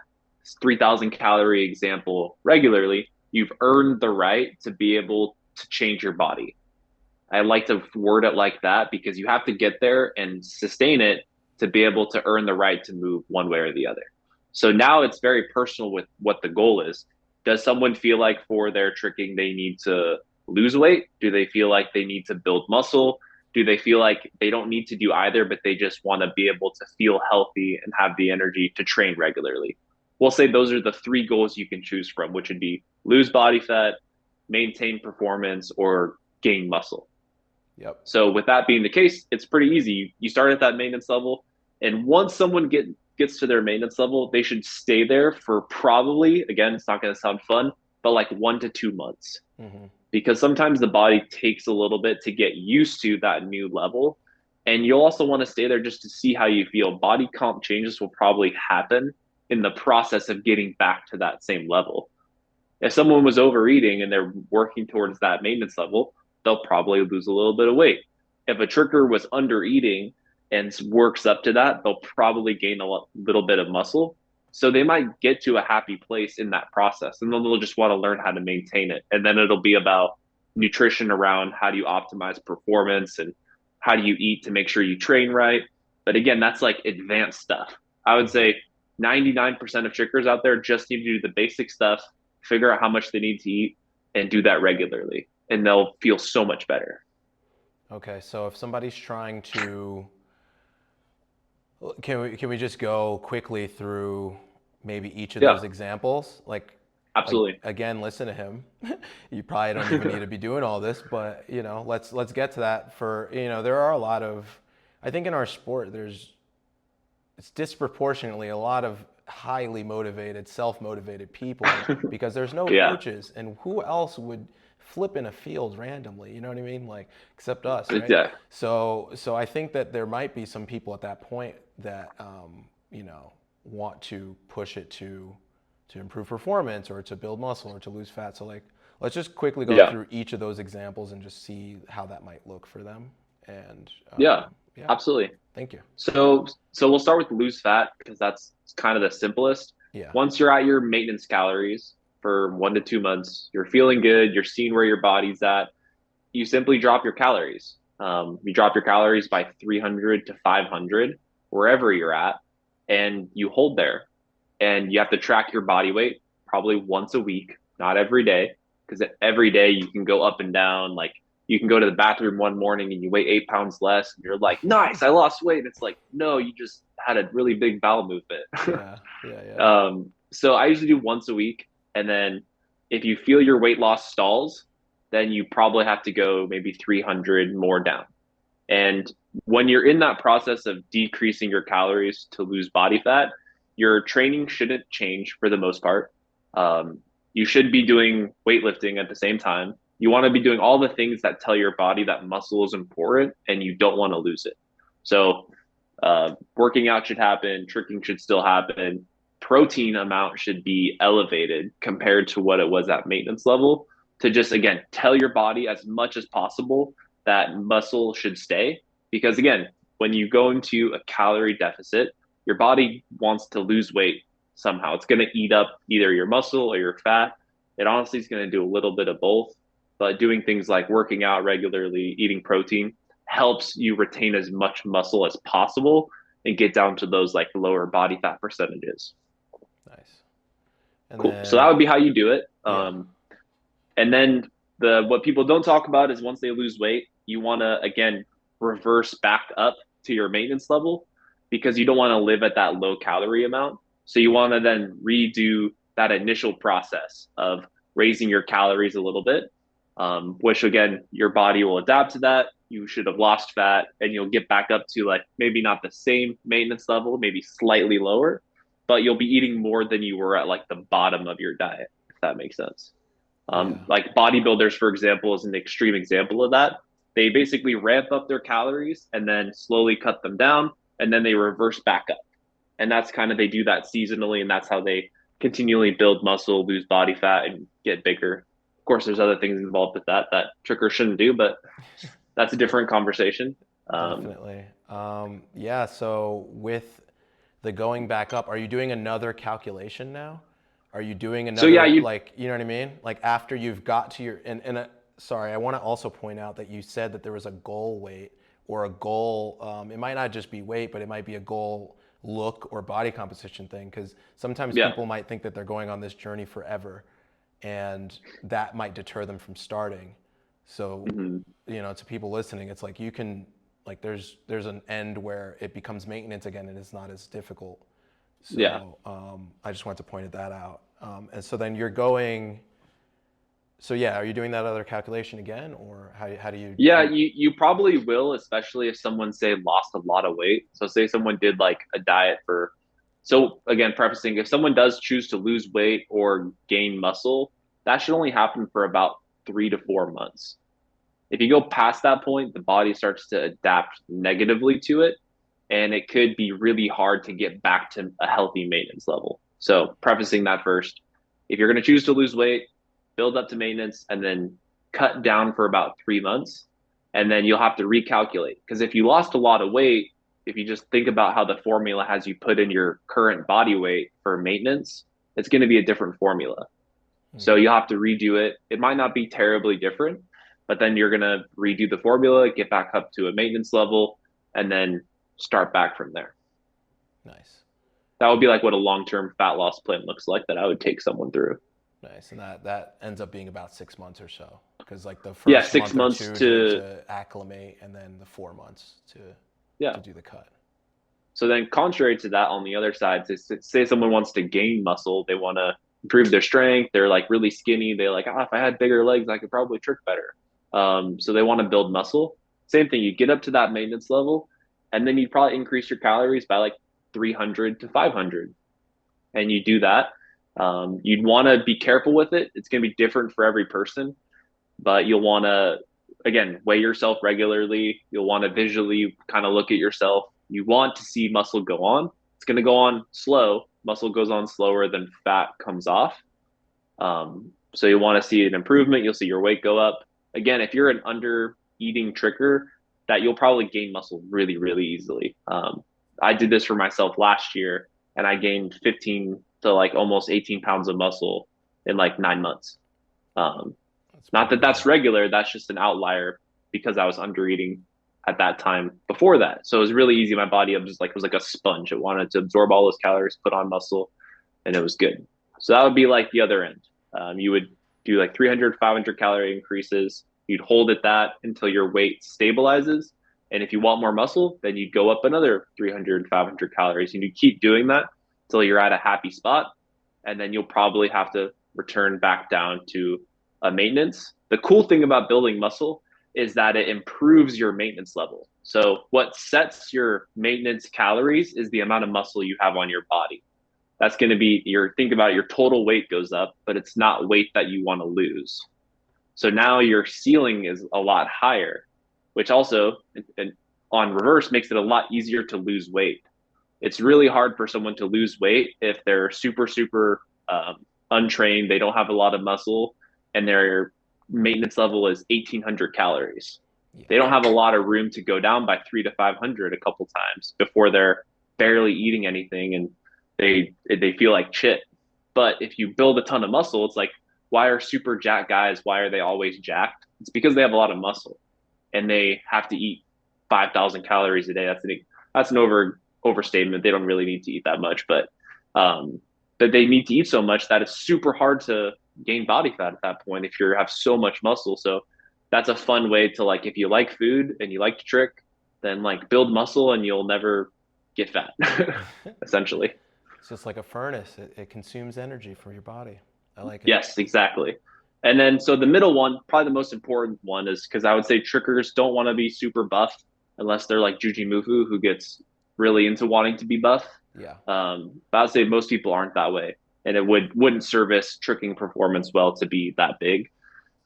3,000 calorie example regularly, you've earned the right to be able to change your body. I like to word it like that because you have to get there and sustain it to be able to earn the right to move one way or the other. So now it's very personal with what the goal is. Does someone feel like for their tricking they need to lose weight? Do they feel like they need to build muscle? Do they feel like they don't need to do either, but they just want to be able to feel healthy and have the energy to train regularly? We'll say those are the three goals you can choose from, which would be lose body fat, maintain performance, or gain muscle. Yep. So with that being the case, it's pretty easy. You start at that maintenance level, and once someone gets to their maintenance level, they should stay there for probably, again, it's not going to sound fun, but like 1 to 2 months. Mm-hmm. Because sometimes the body takes a little bit to get used to that new level. And you'll also want to stay there just to see how you feel. Body comp changes will probably happen in the process of getting back to that same level. If someone was overeating and they're working towards that maintenance level, they'll probably lose a little bit of weight. If a tricker was under eating and works up to that, they'll probably gain a little bit of muscle. So they might get to a happy place in that process, and then they'll just want to learn how to maintain it. And then it'll be about nutrition around how do you optimize performance and how do you eat to make sure you train right. But again, that's like advanced stuff. I would Mm-hmm. say 99% of trickers out there just need to do the basic stuff, figure out how much they need to eat, and do that regularly. And they'll feel so much better. Okay, so if somebody's trying to, can we just go quickly through maybe each of those Yeah, examples? Like absolutely. again, listen to him. You probably don't even need to be doing all this, but you know, let's get to that. For you know, there are a lot of, I think in our sport, it's disproportionately a lot of highly motivated, self-motivated people because there's no Yeah, coaches, and who else would flip in a field randomly? You know what I mean? Like except us, right? yeah, So I think that there might be some people at that point that you know want to push it to improve performance or to build muscle or to lose fat. So like let's just quickly go yeah, through each of those examples and just see how that might look for them. And yeah, yeah, absolutely. thank you. So we'll start with lose fat because that's kind of the simplest. Yeah. Once you're at your maintenance calories for 1 to 2 months, you're feeling good, you're seeing where your body's at. You simply drop your calories. You drop your calories by 300 to 500 wherever you're at, and you hold there. And you have to track your body weight probably once a week, not every day, because every day you can go up and down. Like you can go to the bathroom one morning and you weigh 8 pounds less, and you're like, nice, I lost weight. And it's like, no, you just had a really big bowel movement. Yeah. Yeah. Yeah. So I usually do once a week. And then if you feel your weight loss stalls, then you probably have to go maybe 300 more down. And when you're in that process of decreasing your calories to lose body fat, your training shouldn't change for the most part. Um, you should be doing weightlifting at the same time. You want to be doing all the things that tell your body that muscle is important and you don't want to lose it. So, working out should happen, tricking should still happen. Protein amount should be elevated compared to what it was at maintenance level to just, again, tell your body as much as possible that muscle should stay. Because again, when you go into a calorie deficit, your body wants to lose weight somehow. It's going to eat up either your muscle or your fat. It honestly is going to do a little bit of both. But doing things like working out regularly, eating protein helps you retain as much muscle as possible and get down to those like lower body fat percentages. Nice. And Cool. So that then would be how you do it. yeah. And then what people don't talk about is once they lose weight, you want to again reverse back up to your maintenance level because you don't want to live at that low calorie amount. So you want to then redo that initial process of raising your calories a little bit. which again, your body will adapt to that. You should have lost fat and you'll get back up to like maybe not the same maintenance level, maybe slightly lower, but you'll be eating more than you were at like the bottom of your diet, if that makes sense. Yeah. Like bodybuilders, for example, is an extreme example of that. They basically ramp up their calories and then slowly cut them down, and then they reverse back up. And that's kind of, they do that seasonally, and that's how they continually build muscle, lose body fat, and get bigger. Of course, there's other things involved with that that trickers shouldn't do, but that's a different conversation. Definitely. Yeah. So with the going back up, are you doing another calculation now? Are you doing So yeah, another, you like, you know what I mean? Like after you've got to your, sorry, I want to also point out that you said that there was a goal weight or a goal. It might not just be weight, but it might be a goal look or body composition thing. Because sometimes yeah. people might think that they're going on this journey forever, and that might deter them from starting. So, Mhm. to people listening, it's like you can, like, there's an end where it becomes maintenance again, and it's not as difficult. Yeah. So I just wanted to point that out. And so then you're going. So yeah, are you doing that other calculation again, or how do you? Yeah, you probably will, especially if someone say lost a lot of weight. So say someone did like a diet for, so again, prefacing, if someone does choose to lose weight or gain muscle, that should only happen for about 3 to 4 months. If you go past that point, the body starts to adapt negatively to it, and it could be really hard to get back to a healthy maintenance level. So prefacing that first, if you're going to choose to lose weight, build up to maintenance, and then cut down for about 3 months, and then you'll have to recalculate. Because if you lost a lot of weight, if you just think about how the formula has you put in your current body weight for maintenance, it's going to be a different formula. So Hmm. you'll have to redo it. It might not be terribly different, but then you're going to redo the formula, get back up to a maintenance level, and then start back from there. Nice. That would be And like what a long-term fat loss plan looks like that I would take someone through. nice, and that ends up being about 6 months or so, because like the Yeah, first six month or months two to to acclimate, and then the 4 months yeah. to do the cut. So then, contrary to that, on the other side, say someone wants to gain muscle, they want to improve their strength. They're like really skinny. They're like, if I had bigger legs, I could probably trick better. So they want to build muscle. Same thing. You get up to that maintenance level, and then you probably increase your calories by like 300 to 500, and you do that. You'd want to be careful with it. It's going to be different for every person, but you'll want to, again, weigh yourself regularly. You'll want to visually kind of look at yourself. You want to see muscle go on. It's going to go on slow. Muscle goes on slower than fat comes off. So you want to see an improvement. You'll see your weight go up. Again, if you're an under eating tricker, that you'll probably gain muscle really, really easily. I did this for myself last year, and I gained 15 to like almost 18 pounds of muscle in like 9 months. Um, That's Not pretty that that's good. regular, that's just an outlier because I was under eating at that time before that. So it was really easy. My body was like a sponge. It wanted to absorb all those calories, put on muscle, and it was good. So that would be like the other end. You would do like 300, 500 calorie increases. You'd hold at that until your weight stabilizes. And if you want more muscle, then you'd go up another 300, 500 calories. And you keep doing that until you're at a happy spot. And then you'll probably have to return back down to a maintenance. The cool thing about building muscle is that it improves your maintenance level. So, what sets your maintenance calories is the amount of muscle you have on your body. That's going to be think about it, your total weight goes up, but it's not weight that you want to lose. So now your ceiling is a lot higher, which also, and on reverse, makes it a lot easier to lose weight. It's really hard for someone to lose weight if they're super, super untrained, they don't have a lot of muscle, and their maintenance level is 1,800 calories. Yeah. They don't have a lot of room to go down by 3 to 500 a couple times before they're barely eating anything and they feel like shit. But if you build a ton of muscle, it's like, why are super jacked guys? Why are they always jacked? It's because they have a lot of muscle and they have to eat 5,000 calories a day. That's an overstatement. They don't really need to eat that much, um, but they need to eat so much that it's super hard to gain body fat at that point if you have so much muscle. So that's a fun way to, like, if you like food and you like to trick, then like build muscle and you'll never get fat, essentially. It's just like a furnace. It consumes energy from your body. I like it. Yes, exactly. And then, so the middle one, probably the most important one, is because I would say trickers don't want to be super buff unless they're like Jujimufu, who gets really into wanting to be buff. Yeah. But I would say most people aren't that way, and it wouldn't service tricking performance well to be that big,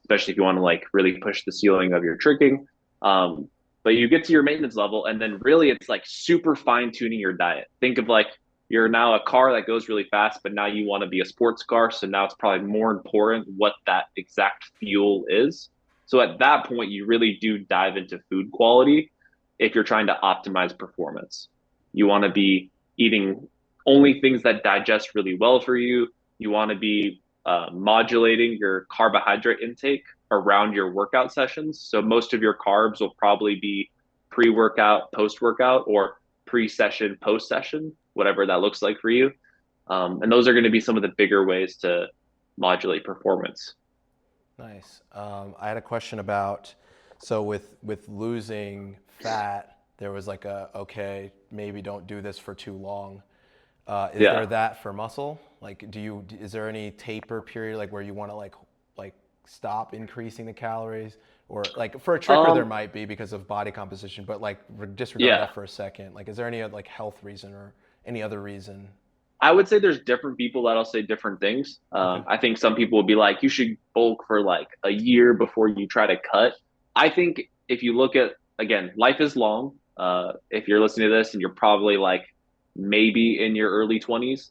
especially if you want to like really push the ceiling of your tricking. Um, but you get to your maintenance level, and then really it's like super fine tuning your diet. Think of like you're now a car that goes really fast, but now you want to be a sports car. So now it's probably more important what that exact fuel is. So at that point, you really do dive into food quality if you're trying to optimize performance. You want to be eating only things that digest really well for you. You want to be modulating your carbohydrate intake around your workout sessions. So most of your carbs will probably be pre-workout, post-workout, or pre-session, post-session, whatever that looks like for you. And those are going to be some of the bigger ways to modulate performance. Nice. I had a question about, so with losing fat, there was like a, okay, maybe don't do this for too long. Is there Yeah. that for muscle? Like, is there any taper period like where you want to like stop increasing the calories? Or like for a tricker there Um, might be because of body composition, but like disregard yeah. that for a second. Like, is there any like health reason or any other reason? I would say there's different people that'll say different things. Okay. I think some people will be like, you should bulk for like a year before you try to cut. I think if you look at, again, life is long. If you're listening to this and you're probably like maybe in your early 20s,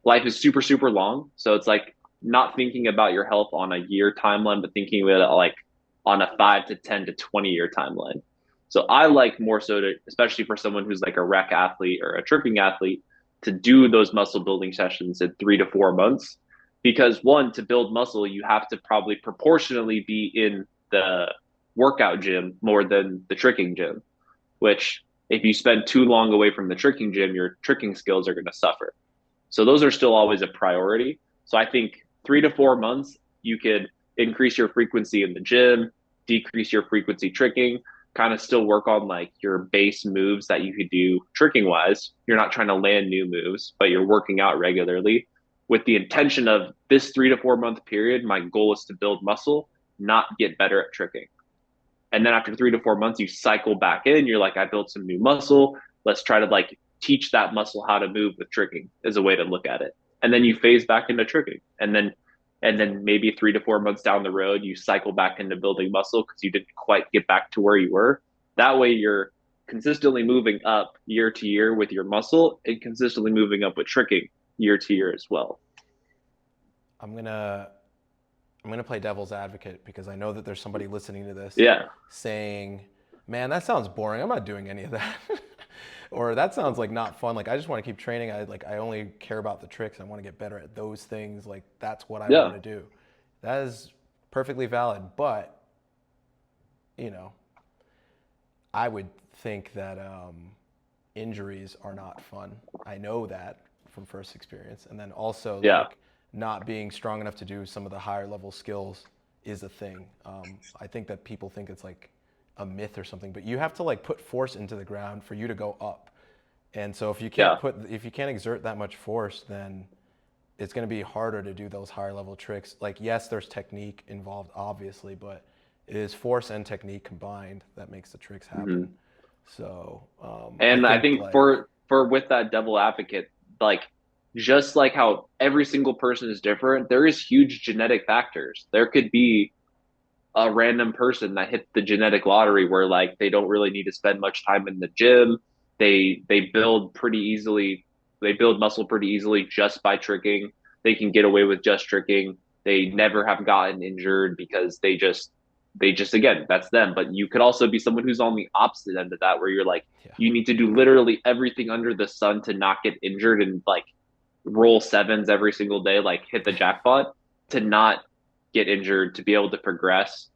life is super, super long. So it's like not thinking about your health on a year timeline, but thinking about it like on a 5 to 10 to 20-year timeline. So I like more so to, especially for someone who's like a rec athlete or a tricking athlete, to do those muscle building sessions in 3 to 4 months. Because one, to build muscle, you have to probably proportionally be in the workout gym more than the tricking gym, which if you spend too long away from the tricking gym, your tricking skills are going to suffer. So those are still always a priority. So I think 3 to 4 months, you could increase your frequency in the gym, decrease your frequency tricking, kind of still work on like your base moves that you could do tricking wise. You're not trying to land new moves, but you're working out regularly with the intention of this 3 to 4 month period. My goal is to build muscle, not get better at tricking. And then after 3 to 4 months, you cycle back in. You're like, I built some new muscle. Let's try to like teach that muscle how to move with tricking is a way to look at it. And then you phase back into tricking. And then maybe 3 to 4 months down the road, you cycle back into building muscle because you didn't quite get back to where you were. That way you're consistently moving up year to year with your muscle and consistently moving up with tricking year to year as well. I'm gonna I'm gonna play devil's advocate because I know that there's somebody listening to this Yeah. saying, "Man, that sounds boring. I'm not doing any of that." Or that sounds like not fun. Like I just want to keep training. I only care about the tricks. I want to get better at those things. Like that's what I want Yeah. to do. That is perfectly valid, but you know, I would think that injuries are not fun. I know that from first experience. And then also Yeah. like not being strong enough to do some of the higher level skills is a thing. I think that people think it's like a myth or something, but you have to like put force into the ground for you to go up. And so Yeah. if you can't exert that much force, then it's going to be harder to do those higher level tricks. Like, yes, there's technique involved, obviously, but it is force and technique combined that makes the tricks happen. Mm-hmm. So I And I think think like, for with that devil advocate, like just like how every single person is different, there is huge genetic factors. There could be a random person that hit the genetic lottery where like they don't really need to spend much time in the gym. They build pretty easily. They build muscle pretty easily just by tricking. They can get away with just tricking. They never have gotten injured because they just again, that's them. But you could also be someone who's on the opposite end of that where you're like yeah, you need to do literally everything under the sun to not get injured and like roll sevens every single day, like hit the jackpot to not get injured, to be able to progress.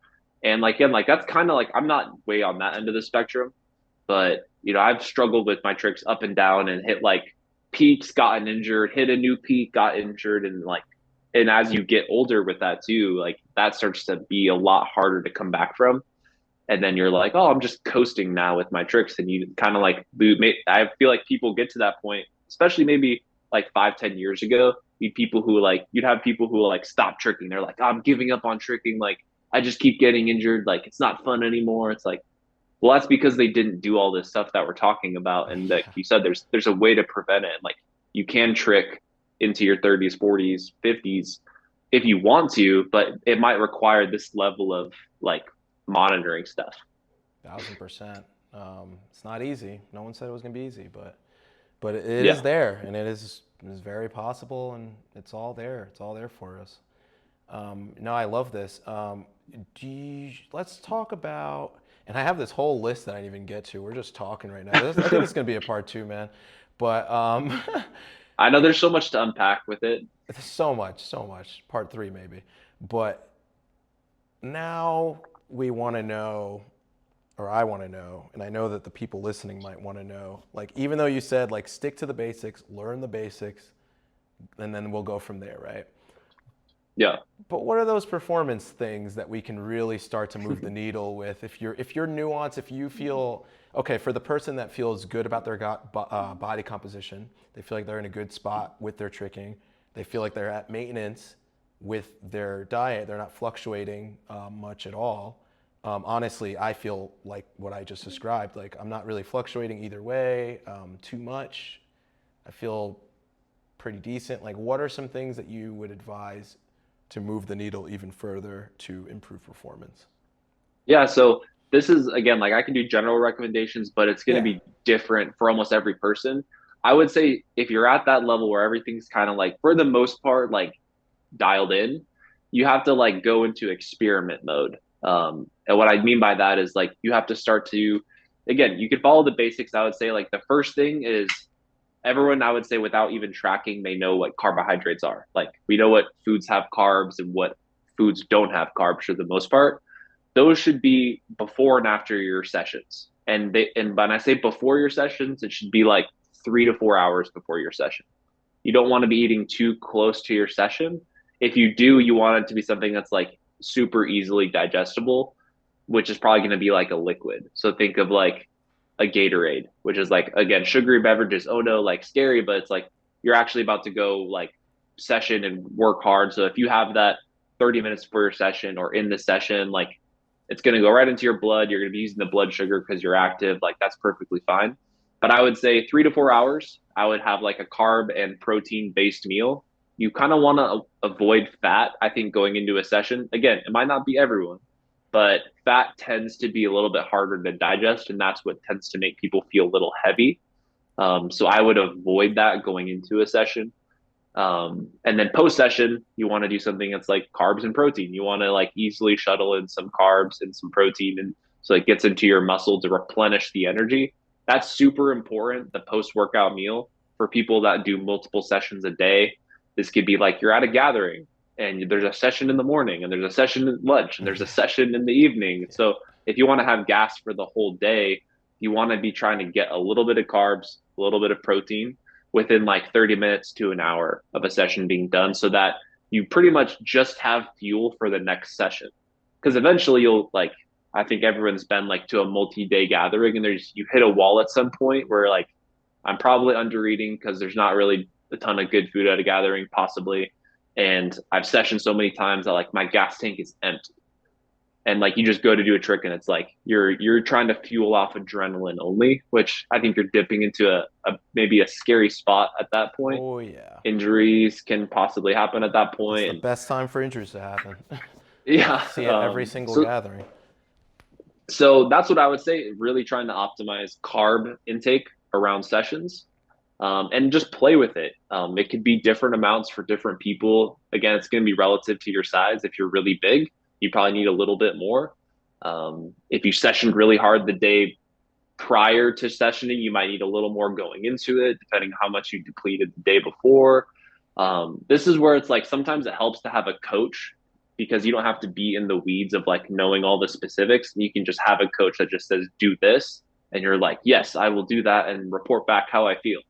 And like again, like that's kind of like I'm not way on that end of the spectrum, but I've struggled with my tricks up and down and hit like peaks, gotten injured, hit a new peak, got injured, and as you get older with that too, like that starts to be a lot harder to come back from. And then you're like, oh, I'm just coasting now with my tricks, and you kind of like I feel like people get to that point, especially maybe like 5, 10 years ago, you'd have people who like stop tricking. They're like, I'm giving up on tricking. Like I just keep getting injured. Like it's not fun anymore. It's like, well, that's because they didn't do all this stuff that we're talking about. And like Yeah, you said, there's a way to prevent it. Like you can trick into your 30s, 40s, 50s if you want to, but it might require this level of like monitoring stuff. 1000%. It's not easy. No one said it was gonna be easy, but it is Yeah. there, and it is very possible, and it's all there. It's all there for us. No, I love this. Let's talk about, and I have this whole list that I didn't even get to. We're just talking right now. I think it's gonna be a part two, man. But I know there's so much to unpack with it. so much, so much. Part three maybe. But now we want to know, or I want to know, and I know that the people listening might want to know. Like, even though you said like stick to the basics, learn the basics, and then we'll go from there, right? Yeah. But what are those performance things that we can really start to move the needle with? If you're nuanced, if you feel okay for the person that feels good about their body composition, they feel like they're in a good spot with their tricking, they feel like they're at maintenance with their diet, they're not fluctuating much at all. Honestly, I feel like what I just described, like I'm not really fluctuating either way, too much. I feel pretty decent. Like, what are some things that you would advise to move the needle even further to improve performance? Yeah. So this is again, like I can do general recommendations, but it's going to Yeah. be different for almost every person. I would say if you're at that level where everything's kind of like, for the most part, like dialed in, you have to like go into experiment mode. And what I mean by that is like you have to start to, again, you can follow the basics. I would say like the first thing is everyone, I would say, without even tracking, they know what carbohydrates are. Like we know what foods have carbs and what foods don't have carbs for the most part. Those should be before and after your sessions. And when I say before your sessions, it should be like 3 to 4 hours before your session. You don't want to be eating too close to your session. If you do, you want it to be something that's like super easily digestible, which is probably going to be like a liquid. So think of like a Gatorade, which is like, again, sugary beverages. Oh no, like scary, but it's like you're actually about to go like session and work hard. So if you have that 30 minutes for your session or in the session, like it's going to go right into your blood. You're going to be using the blood sugar because you're active. Like that's perfectly fine. But I would say 3 to 4 hours, I would have like a carb and protein based meal. You kind of want to avoid fat, I think, going into a session. Again, it might not be everyone, but fat tends to be a little bit harder to digest. And that's what tends to make people feel a little heavy. So I would avoid that going into a session. And then post session, you want to do something that's like carbs and protein. You want to like easily shuttle in some carbs and some protein, and so it gets into your muscle to replenish the energy. That's super important. The post workout meal for people that do multiple sessions a day. This could be like you're at a gathering and there's a session in the morning and there's a session at lunch and there's a Yeah. session in the evening. Yeah. So if you want to have gas for the whole day, you want to be trying to get a little bit of carbs, a little bit of protein within like 30 minutes to an hour of a session being done so that you pretty much just have fuel for the next session. Because eventually you'll like, I think everyone's been like to a multi-day gathering and there's, you hit a wall at some point where like, I'm probably under eating because there's not really a ton of good food at a gathering, possibly. And I've sessioned so many times that like my gas tank is empty and like you just go to do a trick and it's like you're trying to fuel off adrenaline only, which I think you're dipping into a maybe a scary spot at that point. Oh yeah. Injuries can possibly happen at that It's point, the and best time for injuries to happen. I yeah. see it every single So gathering. that's what I would say. Really trying to optimize carb intake around sessions, and just play with it. It could be different amounts for different people. Again, it's going to be relative to your size. If you're really big, you probably need a little bit more. If you sessioned really hard the day prior to sessioning, you might need a little more going into it, depending on how much you depleted the day before. This is where it's like sometimes it helps to have a coach because you don't have to be in the weeds of like knowing all the specifics. And you can just have a coach that just says, do this. And you're like, yes, I will do that and report back how I feel.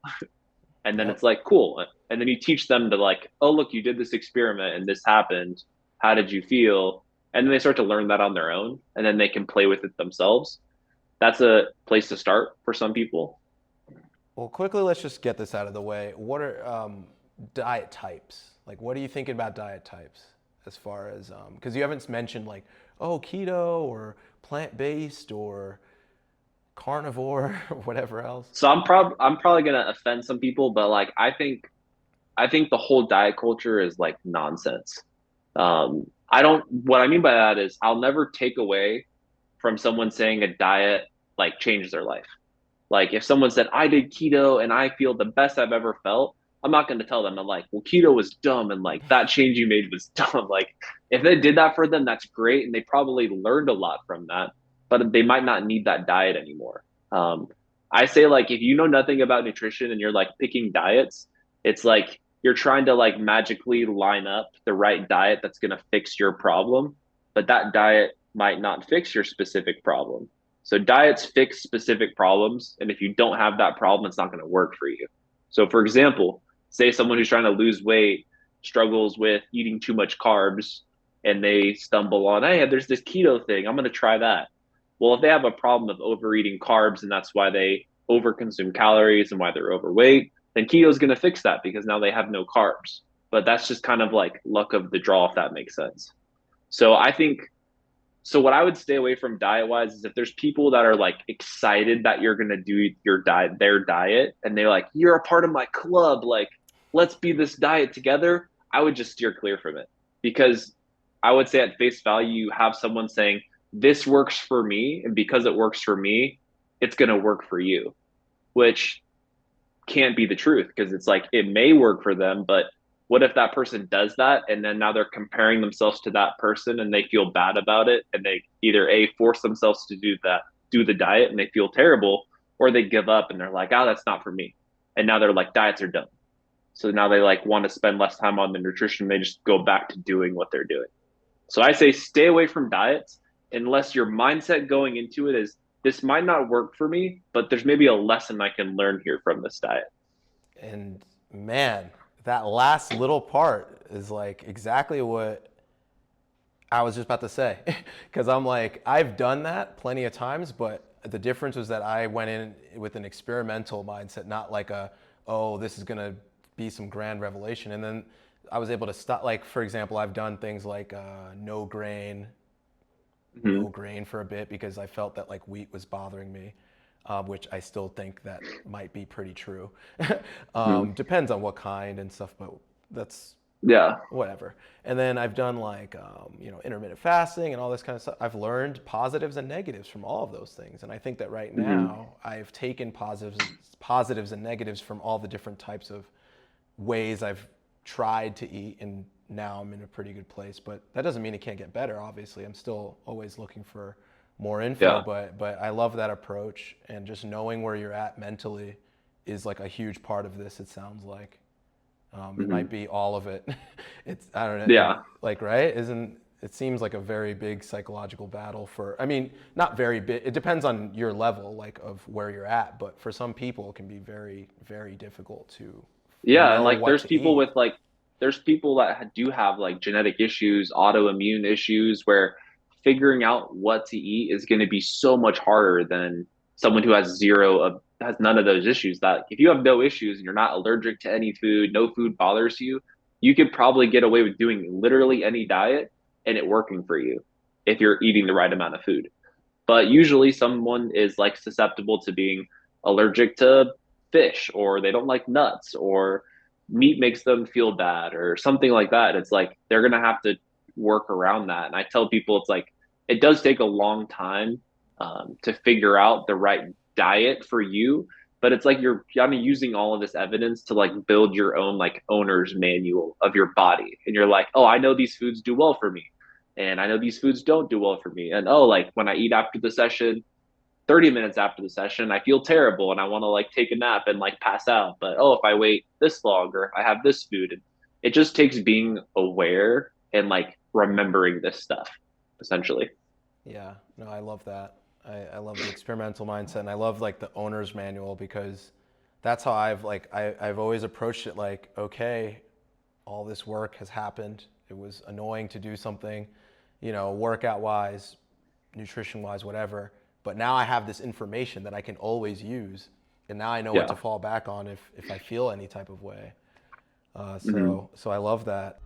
And then Yep. it's like, cool. And then you teach them to like, oh, look, you did this experiment and this happened. How did you feel? And then they start to learn that on their own and then they can play with it themselves. That's a place to start for some people. Well, quickly, let's just get this out of the way. What are diet types? Like, what are you thinking about diet types as far as, because you haven't mentioned like, oh, keto or plant-based or carnivore or whatever else. So I'm probably gonna offend some people, but like I think the whole diet culture is like nonsense. I don't. What I mean by that is I'll never take away from someone saying a diet like changes their life. Like if someone said I did keto and I feel the best I've ever felt, I'm not going to tell them I'm like, well, keto was dumb and like that change you made was dumb. Like if they did that for them, that's great, and they probably learned a lot from that, but they might not need that diet anymore. Um, I say like if you know nothing about nutrition and you're like picking diets, it's like you're trying to like magically line up the right diet that's going to fix your problem, but that diet might not fix your specific problem. So diets fix specific problems, and if you don't have that problem, it's not going to work for you. So, for example, say someone who's trying to lose weight struggles with eating too much carbs, and they stumble on, hey, there's this keto thing. I'm going to try that. Well, if they have a problem of overeating carbs, and that's why they overconsume calories and why they're overweight, then keto is going to fix that because now they have no carbs. But that's just kind of like luck of the draw, if that makes sense. So I think so what I would stay away from diet wise is if there's people that are like excited that you're gonna do your diet, their diet, and they're like, you're a part of my club, like let's be this diet together. I would just steer clear from it because I would say at face value, you have someone saying this works for me, and because it works for me, it's gonna work for you, which can't be the truth because it's like it may work for them, but what if that person does that and then now they're comparing themselves to that person and they feel bad about it and they either a force themselves to do the diet and they feel terrible, or they give up and they're like, oh, that's not for me, and now they're like diets are dumb, so now they like want to spend less time on the nutrition, they just go back to doing what they're doing. So I say stay away from diets unless your mindset going into it is this might not work for me, but there's maybe a lesson I can learn here from this diet. And man, that last little part is like exactly what I was just about to say. Because I'm like, I've done that plenty of times, but the difference was that I went in with an experimental mindset, not like a, oh, this is going to be some grand revelation. And then I was able to stop, like, for example, I've done things like Mm-hmm. no grain for a bit because I felt that like wheat was bothering me, which I still think that might be pretty true. Mm-hmm. Depends on what kind and stuff, but that's Yeah. whatever. And then I've done like intermittent fasting and all this kind of stuff. I've learned positives and negatives from all of those things, and I think that right Mm-hmm. now I've taken positives and negatives from all the different types of ways I've tried to eat, and now I'm in a pretty good place. But that doesn't mean it can't get better. Obviously, I'm still always looking for more info. Yeah. But I love that approach, and just knowing where you're at mentally is like a huge part of this. It sounds like it Mm-hmm. might be all of it. It's I don't know, Yeah. like right? Isn't it seems like a very big psychological battle for. I mean, not very big. It depends on your level, like of where you're at. But for some people, it can be very very difficult to Yeah, and know like what there's to people eat. with like there's people that do have like genetic issues, autoimmune issues where figuring out what to eat is going to be so much harder than someone who has zero of has none of those issues. That if you have no issues and you're not allergic to any food, no food bothers you, you could probably get away with doing literally any diet and it working for you if you're eating the right amount of food. But usually someone is like susceptible to being allergic to fish, or they don't like nuts, or meat makes them feel bad or something like that. It's like they're going to have to work around that. And I tell people it's like it does take a long time to figure out the right diet for you. But it's like you're kind of using all of this evidence to like build your own like owner's manual of your body. And you're like, oh, I know these foods do well for me, and I know these foods don't do well for me. And oh, like when I eat after the session, 30 minutes after the session, I feel terrible and I want to like take a nap and like pass out. But oh, if I wait this longer, I have this food. And it just takes being aware and like remembering this stuff, essentially. Yeah, no, I love that. I love the experimental mindset, and I love like the owner's manual because that's how I've always approached it. Like, okay, all this work has happened. It was annoying to do something, workout wise, nutrition wise, whatever. But now I have this information that I can always use and now I know what to Yeah. fall back on if I feel any type of way. Hmm. So I love that.